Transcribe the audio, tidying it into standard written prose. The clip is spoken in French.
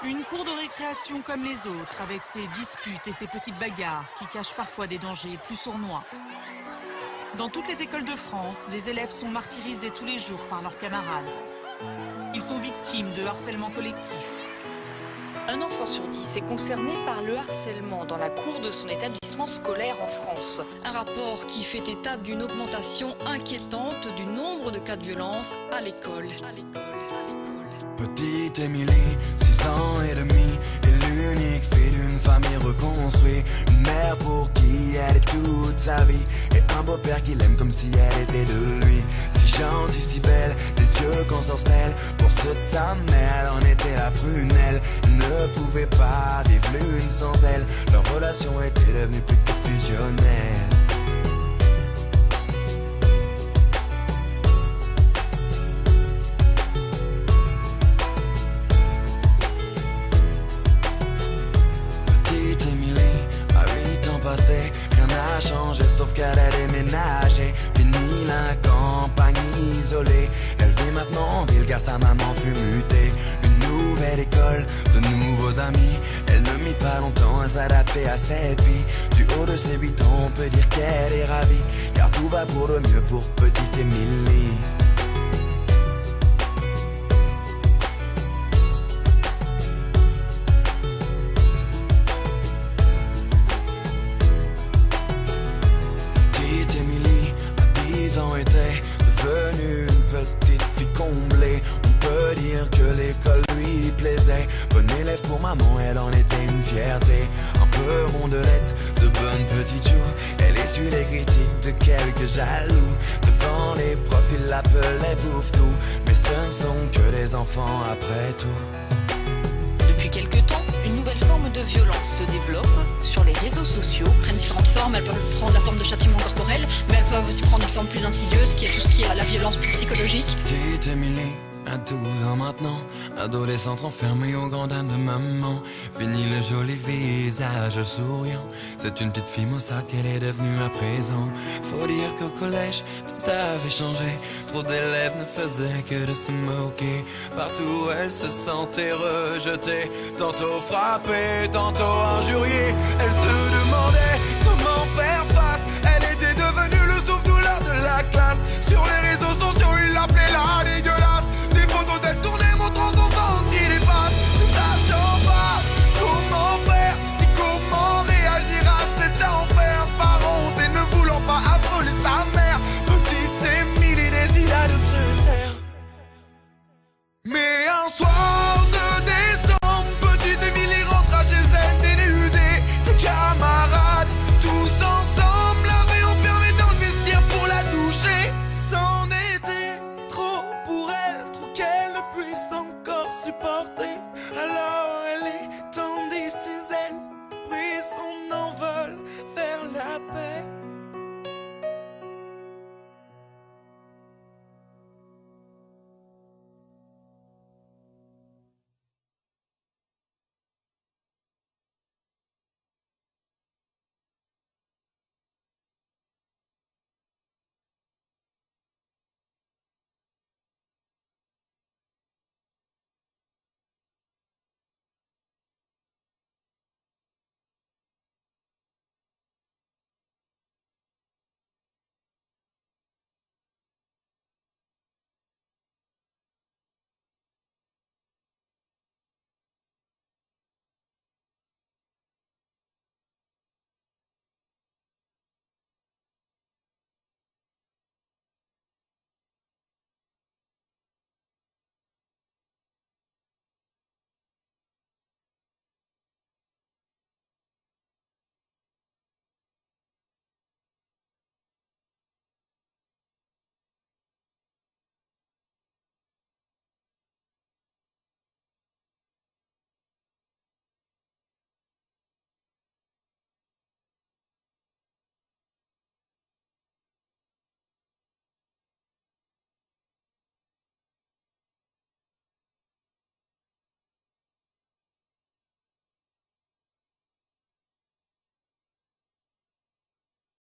Une cour de récréation comme les autres, avec ses disputes et ses petites bagarres qui cachent parfois des dangers plus sournois. Dans toutes les écoles de France, des élèves sont martyrisés tous les jours par leurs camarades. Ils sont victimes de harcèlement collectif. Un enfant sur 10 est concerné par le harcèlement dans la cour de son établissement scolaire en France. Un rapport qui fait état d'une augmentation inquiétante du nombre de cas de violence à l'école. Petite Émilie, 6 ans et demi, est l'unique fille d'une famille reconstruite. Une mère pour qui elle est toute sa vie, et un beau-père qui l'aime comme si elle était de lui. Si gentille, si belle, des yeux qu'on sorcelle. Pour ceux de sa mère, elle en était la prunelle. Elle ne pouvait pas vivre l'une sans elle. Leur relation était devenue plus que fusionnelle. Rien n'a changé sauf qu'elle a déménagé. Fini la campagne isolée. Elle vit maintenant en ville car sa maman fut mutée. Une nouvelle école, de nouveaux amis. Elle ne mit pas longtemps à s'adapter à cette vie. Du haut de ses 8 ans on peut dire qu'elle est ravie, car tout va pour le mieux pour petite Émilie. Était devenue une petite fille comblée. On peut dire que l'école lui plaisait. Bonne élève pour maman, elle en était une fierté. Un peu rondelette, de bonnes petites joues. Elle essuie les critiques de quelques jaloux. Devant les profs, ils l'appelaient bouffe-tout. Mais ce ne sont que des enfants après tout. Depuis quelque temps, une nouvelle forme de violence se développe sur les réseaux sociaux. Elles prennent différentes formes, elles peuvent prendre la forme de châtiment corporel, mais elles peuvent aussi prendre une forme plus insidieuse, qui est tout ce qui est la violence psychologique. Petite Émilie, à 12 ans maintenant, adolescente enfermée aux grandes dames de maman. Fini le joli visage souriant, c'est une petite fille maussade qu'elle est devenue à présent. Faut dire qu'au collège, tout avait changé. Trop d'élèves ne faisaient que de se moquer. Partout elle se sentait rejetée, tantôt frappée, tantôt injuriée. Elle se demandait